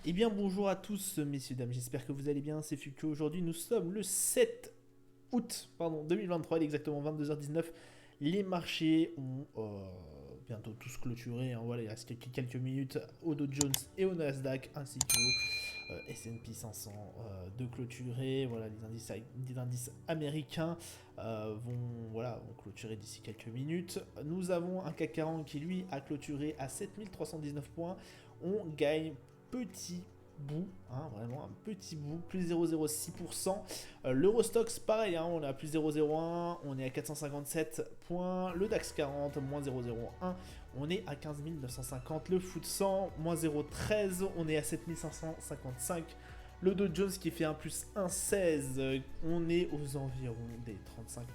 Eh bien bonjour à tous messieurs dames, j'espère que vous allez bien, c'est Fukio. Aujourd'hui nous sommes le 7 août 2023, il est exactement 22h19. Les marchés ont bientôt tous clôturé, hein. Voilà, il reste quelques minutes au Dow Jones et au Nasdaq ainsi qu'au S&P 500 de clôturer. Voilà, les indices américains vont clôturer d'ici quelques minutes. Nous avons un CAC 40 qui lui a clôturé à 7319 points. On gagne petit bout, hein, vraiment un petit bout, plus 0,06%. L'Eurostox, pareil, hein, on est à plus 0,01, on est à 457 points. Le DAX 40, moins 0,01, on est à 15 950. Le FTSE 100, moins 0,13, on est à 7555. Le Dow Jones qui fait un plus 1,16, on est aux environs des 35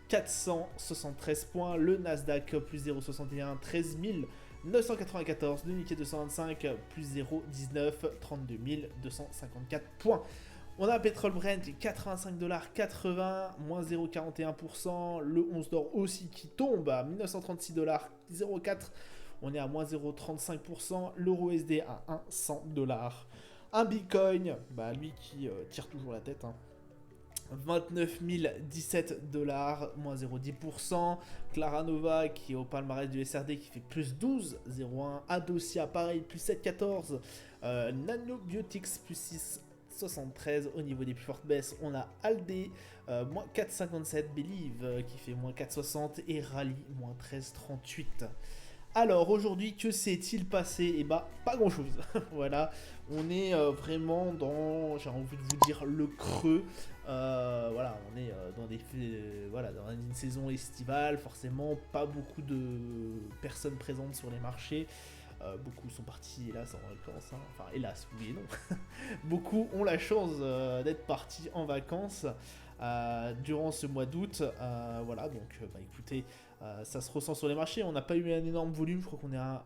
473 points. Le Nasdaq plus 0,61, 13 994. Le Nikkei 225 plus 0,19, 32 254 points. On a un pétrole Brent 85,80$, moins 0,41%. Le 11 d'or aussi qui tombe à 1936$, 0,4$. On est à moins 0,35%. L'euro SD à 100$. Un Bitcoin, lui qui tire toujours la tête, hein. 29 017$, moins 0,10%. Clara Nova qui est au palmarès du SRD qui fait plus 12,01. Adosia pareil, plus 7,14. Nanobiotics plus 6,73. Au niveau des plus fortes baisses, on a Alde, moins 4,57. Believe qui fait moins 4,60. Et Rally, moins 13,38. Alors aujourd'hui, que s'est-il passé? Eh bah, pas grand chose. Voilà, on est vraiment dans, j'ai envie de vous dire, le creux. Voilà, on est dans une saison estivale, forcément, pas beaucoup de personnes présentes sur les marchés. Beaucoup sont partis, hélas, en vacances. Hein. Enfin, hélas, oui et non. Beaucoup ont la chance d'être partis en vacances durant ce mois d'août. Voilà, donc écoutez, ça se ressent sur les marchés. On n'a pas eu un énorme volume, je crois qu'on est à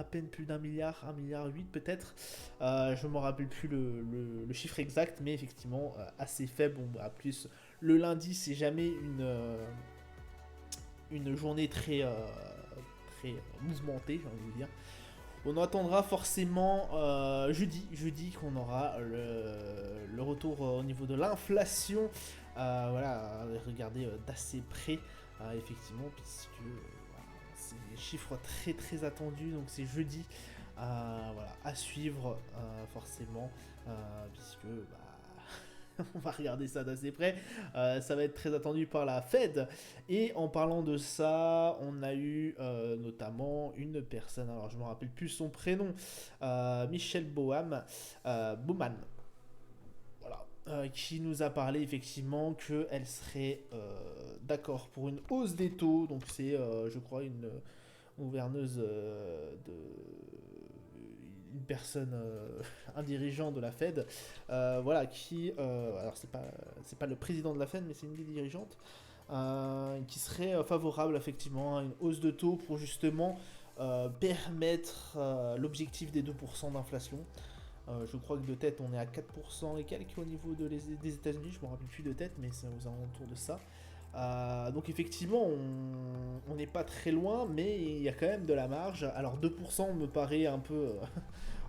peine plus d'1 milliard, 1,8 milliard peut-être. Je ne me rappelle plus le chiffre exact, mais effectivement assez faible. Plus le lundi, c'est jamais une journée très mouvementée, j'ai envie de vous dire. On attendra forcément jeudi qu'on aura le retour au niveau de l'inflation. Voilà, regardez d'assez près, effectivement, puisque c'est des chiffres très très attendus, donc c'est jeudi. Voilà, à suivre forcément, puisque on va regarder ça d'assez près. Ça va être très attendu par la Fed. Et en parlant de ça, on a eu notamment une personne, alors je ne me rappelle plus son prénom, Michelle Bauman, voilà, qui nous a parlé effectivement qu'elle serait d'accord pour une hausse des taux. Donc c'est, je crois, une gouverneuse une personne, un dirigeant de la Fed, voilà, qui, alors c'est pas le président de la Fed, mais c'est une des dirigeantes, qui serait favorable effectivement à une hausse de taux pour justement permettre l'objectif des 2% d'inflation. Je crois que de tête on est à 4% et quelques au niveau des États-Unis, je ne me rappelle plus de tête, mais c'est aux alentours de ça. Donc effectivement, on n'est pas très loin, mais il y a quand même de la marge. Alors 2% me paraît un peu,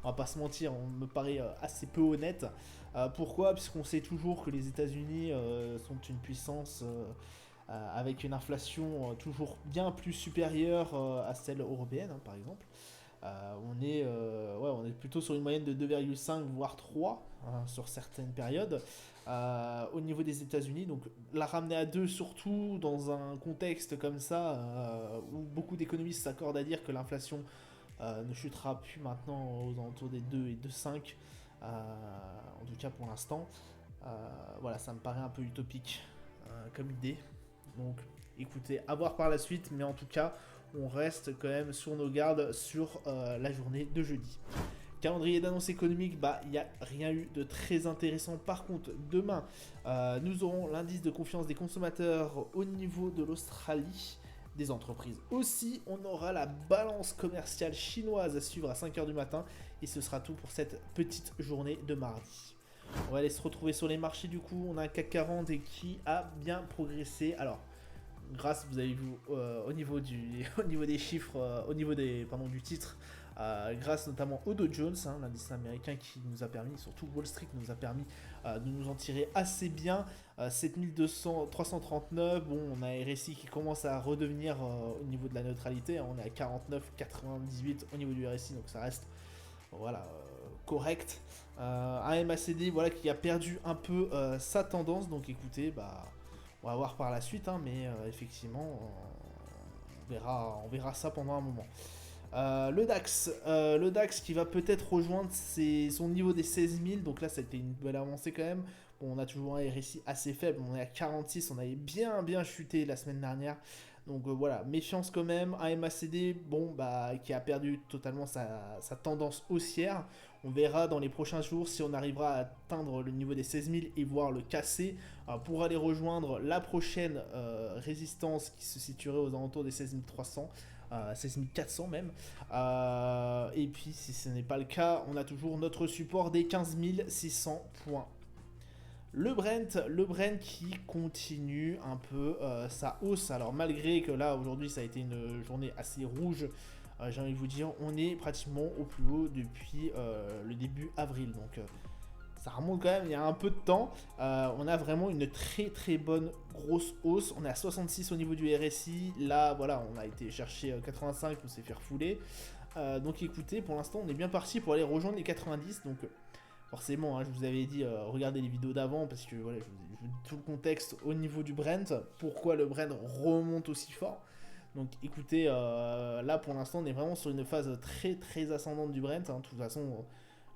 on va pas se mentir, on me paraît assez peu honnête. Pourquoi? Puisqu'on sait toujours que les États-Unis sont une puissance avec une inflation toujours bien plus supérieure à celle européenne, hein, par exemple. On est plutôt sur une moyenne de 2,5 voire 3 hein, sur certaines périodes. Au niveau des États-Unis, donc la ramener à 2 surtout dans un contexte comme ça où beaucoup d'économistes s'accordent à dire que l'inflation ne chutera plus maintenant aux alentours des 2 et 2,5 en tout cas pour l'instant. Voilà, ça me paraît un peu utopique comme idée. Donc écoutez, à voir par la suite, mais en tout cas, on reste quand même sur nos gardes sur la journée de jeudi. Calendrier d'annonce économique, il n'y a rien eu de très intéressant. Par contre, demain, nous aurons l'indice de confiance des consommateurs au niveau de l'Australie, des entreprises aussi. On aura la balance commerciale chinoise à suivre à 5h du matin. Et ce sera tout pour cette petite journée de mardi. On va aller se retrouver sur les marchés du coup. On a un CAC 40 et qui a bien progressé. Alors, grâce, vous avez vu au niveau des chiffres, au niveau du titre, grâce notamment au Dow Jones, hein, l'indice américain qui nous a permis, surtout Wall Street nous a permis de nous en tirer assez bien. 7339, bon, on a RSI qui commence à redevenir au niveau de la neutralité, hein, on est à 49,98 au niveau du RSI, donc ça reste voilà, correct. Un MACD voilà, qui a perdu un peu sa tendance, donc écoutez, bah, on va voir par la suite, hein, mais effectivement, on verra ça pendant un moment. Le DAX qui va peut-être rejoindre son niveau des 16 000, donc là ça a été une belle avancée quand même. Bon, on a toujours un RSI assez faible, on est à 46, on avait bien chuté la semaine dernière. Donc voilà, méfiance quand même. Un MACD, bon, bah, qui a perdu totalement sa tendance haussière. On verra dans les prochains jours si on arrivera à atteindre le niveau des 16 000 et voir le casser pour aller rejoindre la prochaine résistance qui se situerait aux alentours des 16 300. 16 400 même. Et puis si ce n'est pas le cas, on a toujours notre support des 15 600 points. Le Brent qui continue un peu sa hausse. Alors malgré que là aujourd'hui ça a été une journée assez rouge, j'ai envie de vous dire, on est pratiquement au plus haut depuis le début avril. Donc ça remonte quand même, il y a un peu de temps. On a vraiment une très bonne grosse hausse. On est à 66 au niveau du RSI. Là, voilà, on a été chercher 85, on s'est fait refouler. Donc écoutez, pour l'instant, on est bien parti pour aller rejoindre les 90. Donc forcément, hein, je vous avais dit, regardez les vidéos d'avant, parce que voilà, je vous ai tout le contexte au niveau du Brent. Pourquoi le Brent remonte aussi fort. Donc écoutez, là pour l'instant, on est vraiment sur une phase très ascendante du Brent. Hein. De toute façon...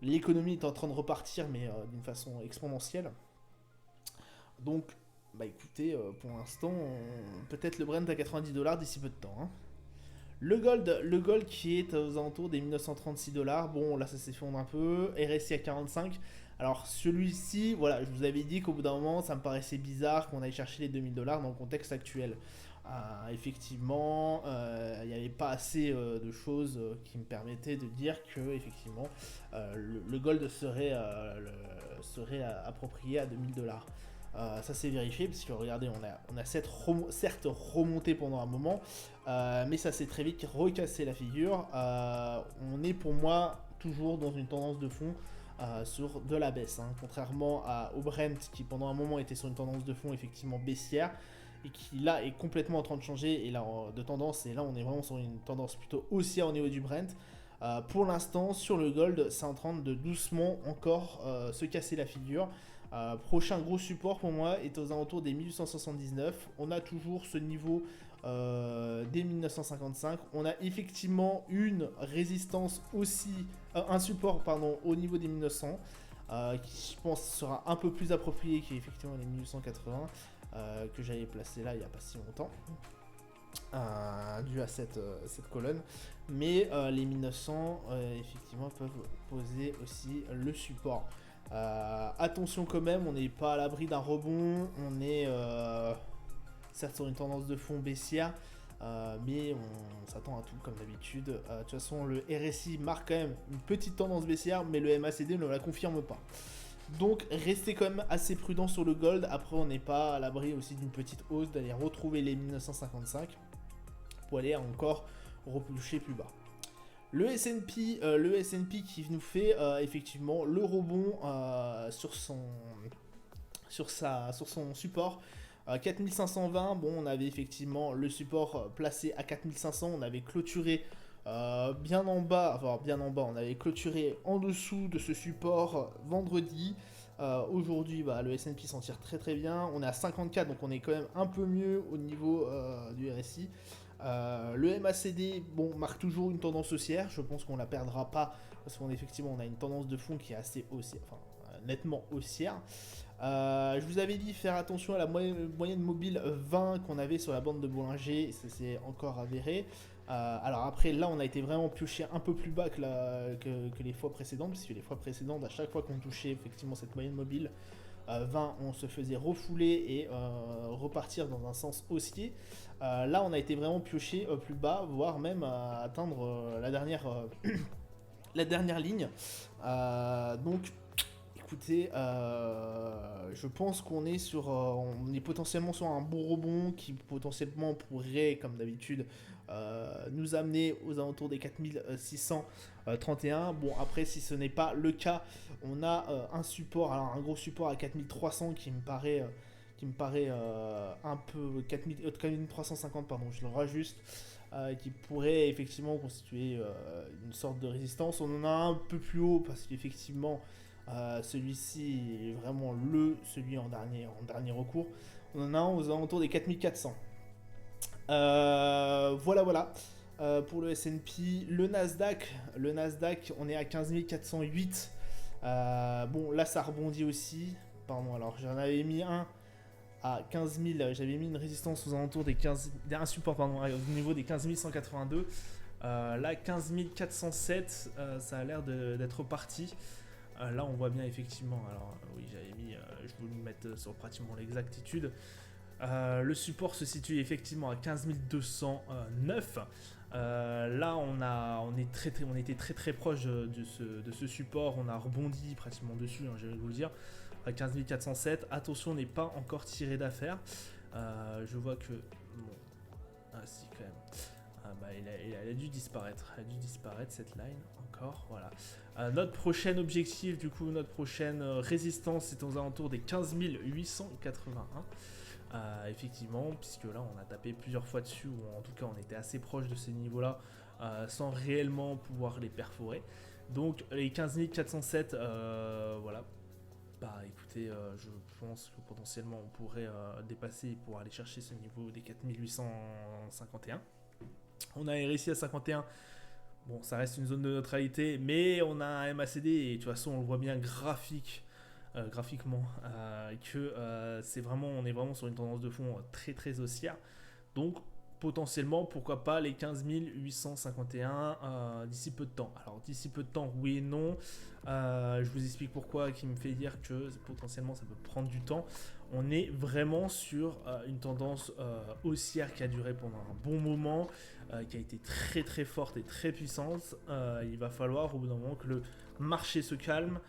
l'économie est en train de repartir, mais d'une façon exponentielle. Donc, bah écoutez, pour l'instant, peut-être le Brent à 90 $ d'ici peu de temps. Hein. Le gold qui est aux alentours des 1936 $. Bon, là, ça s'effondre un peu. RSI à 45. Alors, celui-ci, voilà, je vous avais dit qu'au bout d'un moment, ça me paraissait bizarre qu'on aille chercher les 2000 $ dans le contexte actuel. Effectivement, il n'y avait pas assez de choses qui me permettaient de dire que effectivement le gold serait approprié à 2000 $. Ça s'est vérifié parce que regardez, on a certes remonté pendant un moment, mais ça s'est très vite recassé la figure. On est pour moi toujours dans une tendance de fond sur de la baisse, hein, contrairement au Brent qui pendant un moment était sur une tendance de fond effectivement baissière et qui là est complètement en train de changer et là de tendance, et là on est vraiment sur une tendance plutôt haussière au niveau du Brent. Pour l'instant sur le gold c'est en train de doucement encore se casser la figure. Prochain gros support pour moi est aux alentours des 1879. On a toujours ce niveau des 1955. On a effectivement une résistance aussi, un support pardon au niveau des 1900 qui je pense sera un peu plus approprié qu'effectivement les 1880 que j'avais placé là il n'y a pas si longtemps dû à cette colonne, mais les 1900 effectivement peuvent poser aussi le support. Attention quand même, on n'est pas à l'abri d'un rebond, on est certes sur une tendance de fond baissière, mais on s'attend à tout comme d'habitude. De toute façon le RSI marque quand même une petite tendance baissière, mais le MACD ne la confirme pas. Donc restez quand même assez prudent sur le gold. Après on n'est pas à l'abri aussi d'une petite hausse, d'aller retrouver les 1955 pour aller encore repoucher plus bas. Le S&P qui nous fait effectivement le rebond sur son support 4520. Bon, on avait effectivement le support placé à 4500, on avait clôturé bien en bas, on avait clôturé en dessous de ce support vendredi. Aujourd'hui, bah, le S&P s'en tire très bien. On est à 54, donc on est quand même un peu mieux au niveau du RSI. Le MACD, bon, marque toujours une tendance haussière. Je pense qu'on la perdra pas parce qu'on effectivement on a une tendance de fond qui est assez haussière, enfin nettement haussière. Je vous avais dit faire attention à la moyenne mobile 20 qu'on avait sur la bande de Bollinger, ça s'est encore avéré. Alors après là on a été vraiment pioché un peu plus bas que les fois précédentes, puisque les fois précédentes à chaque fois qu'on touchait effectivement cette moyenne mobile 20 on se faisait refouler et repartir dans un sens haussier. Là on a été vraiment pioché plus bas, voire même à atteindre la dernière ligne. Donc écoutez, je pense on est potentiellement sur un bon rebond qui potentiellement pourrait, comme d'habitude, nous amener aux alentours des 4631. Bon, après, si ce n'est pas le cas, on a un support, alors un gros support à 4300 qui me paraît un peu 4350, pardon, je le rajuste, qui pourrait effectivement constituer une sorte de résistance. On en a un peu plus haut parce qu'effectivement celui-ci est vraiment celui en dernier recours. On en a un aux alentours des 4400. Voilà. Pour le S&P, le Nasdaq, on est à 15 408. Bon, là, ça rebondit aussi. Pardon, alors j'en avais mis un à 15 000. J'avais mis une résistance aux alentours des 15. Un support, pardon, au niveau des 15 182. Là, 15 407, ça a l'air d'être parti. Là, on voit bien effectivement. Alors, oui, j'avais mis. Je voulais me mettre sur pratiquement l'exactitude. Le support se situe effectivement à 15 209. Là, on était très proche de ce support. On a rebondi pratiquement dessus, hein, je vais vous le dire. À 15 407. Attention, on n'est pas encore tiré d'affaire. Je vois que. Bon. Ah, si, quand même. Il a dû disparaître. Elle a dû disparaître cette line encore. Voilà. Notre prochain objectif, du coup, notre prochaine résistance, c'est aux alentours des 15 881. Effectivement, puisque là on a tapé plusieurs fois dessus, ou en tout cas on était assez proche de ces niveaux-là, sans réellement pouvoir les perforer. Donc les 15 407, voilà. Bah écoutez, je pense que potentiellement on pourrait dépasser pour aller chercher ce niveau des 4851. On a réussi à 51. Bon, ça reste une zone de neutralité, mais on a un MACD et de toute façon on le voit bien graphiquement, que on est vraiment sur une tendance de fond très haussière. Donc potentiellement, pourquoi pas les 15 851 d'ici peu de temps. Alors d'ici peu de temps, oui et non. Je vous explique pourquoi, qui me fait dire que potentiellement ça peut prendre du temps. On est vraiment sur une tendance haussière qui a duré pendant un bon moment, qui a été très forte et très puissante. Il va falloir au bout d'un moment que le marché se calme,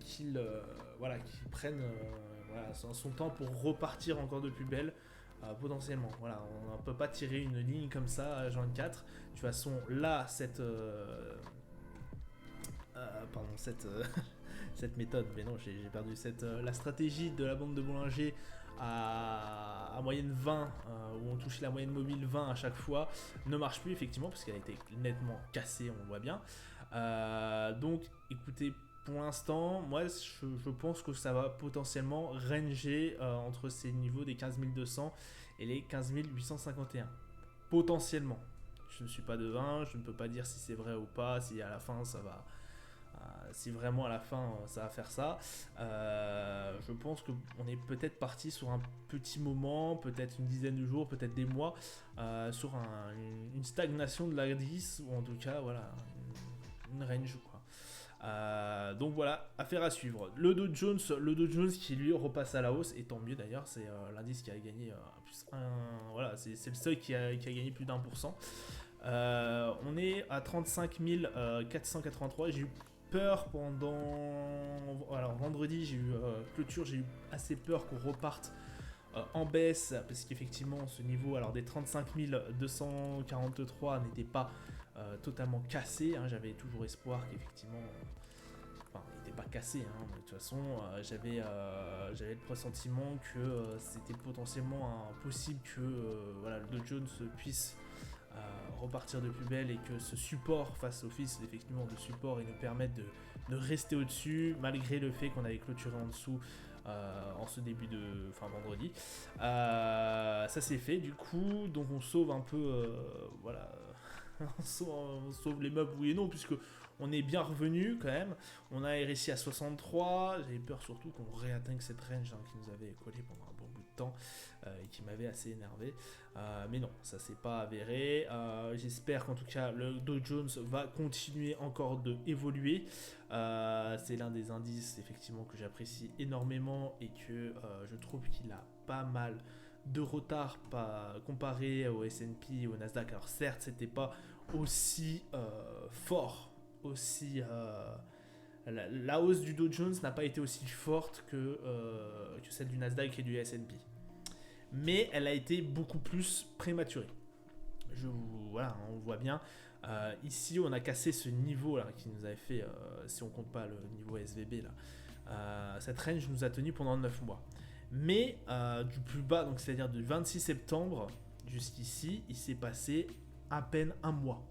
qu'il prenne son temps pour repartir encore de plus belle. Potentiellement, voilà, on ne peut pas tirer une ligne comme ça à 24. De toute façon, là, cette méthode, mais non, j'ai perdu la stratégie de la bande de Bollinger à moyenne 20, où on touche la moyenne mobile 20 à chaque fois, ne marche plus effectivement, parce qu'elle a été nettement cassée, on le voit bien. Donc, écoutez, pour l'instant, moi, je pense que ça va potentiellement ranger entre ces niveaux des 15 200 et les 15 851. Potentiellement. Je ne suis pas devin, je ne peux pas dire si c'est vrai ou pas, si à la fin ça va... si vraiment à la fin ça va faire ça. Je pense qu'on est peut-être parti sur un petit moment, peut-être une dizaine de jours, peut-être des mois, sur une stagnation de la 10, ou en tout cas, voilà, une range, quoi. Donc voilà, affaire à suivre. Le Dow Jones qui lui repasse à la hausse, et tant mieux d'ailleurs, c'est l'indice qui a gagné plus 1, voilà, c'est le seul qui a gagné plus d'1%. On est à 35 483. J'ai eu peur alors vendredi, j'ai eu clôture, j'ai eu assez peur qu'on reparte en baisse, parce qu'effectivement ce niveau alors des 35 243 n'était pas totalement cassé, hein. J'avais toujours espoir qu'effectivement il n'était pas cassé, hein, mais de toute façon j'avais le pressentiment que c'était potentiellement impossible que le Dow Jones puisse repartir de plus belle, et que ce support fasse office effectivement de support et nous permette de rester au-dessus, malgré le fait qu'on avait clôturé en dessous en ce début vendredi. Ça c'est fait du coup, donc on sauve un peu on sauve les meubles, oui et non, puisque on est bien revenu quand même. On a réussi à 63. J'avais peur surtout qu'on réatteigne cette range, hein, qui nous avait collé pendant un bon bout de temps, et qui m'avait assez énervé. Mais non, ça s'est pas avéré. J'espère qu'en tout cas le Dow Jones va continuer encore d'évoluer. C'est l'un des indices effectivement que j'apprécie énormément, et que je trouve qu'il a pas mal de retard comparé au S&P et au Nasdaq. Alors certes, c'était pas aussi fort, aussi la hausse du Dow Jones n'a pas été aussi forte que celle du Nasdaq et du S&P. Mais elle a été beaucoup plus prématurée. Voilà, on le voit bien. Ici, on a cassé ce niveau là qui nous avait fait, si on compte pas le niveau SVB là, cette range nous a tenu pendant 9 mois. Mais du plus bas, donc c'est-à-dire du 26 septembre jusqu'ici, il s'est passé à peine un mois,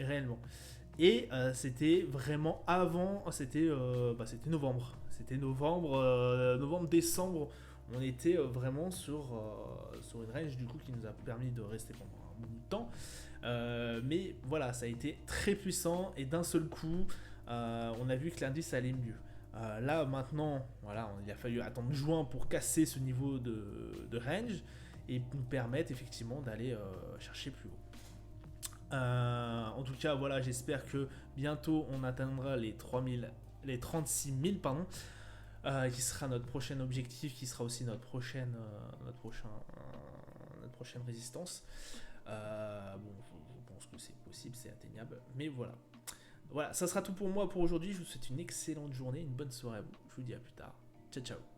réellement. Et c'était vraiment avant, c'était novembre. C'était novembre, décembre. On était vraiment sur une range du coup qui nous a permis de rester pendant un bon bout de temps. Mais voilà, ça a été très puissant et d'un seul coup, on a vu que l'indice allait mieux. Là maintenant, voilà, il a fallu attendre juin pour casser ce niveau de range et nous permettre effectivement d'aller chercher plus haut. En tout cas, voilà, j'espère que bientôt on atteindra les 36 000, pardon, qui sera notre prochain objectif, qui sera aussi notre prochaine résistance. Bon, je pense que c'est possible, c'est atteignable, mais voilà. Voilà, ça sera tout pour moi pour aujourd'hui. Je vous souhaite une excellente journée, une bonne soirée à vous. Je vous dis à plus tard. Ciao, ciao.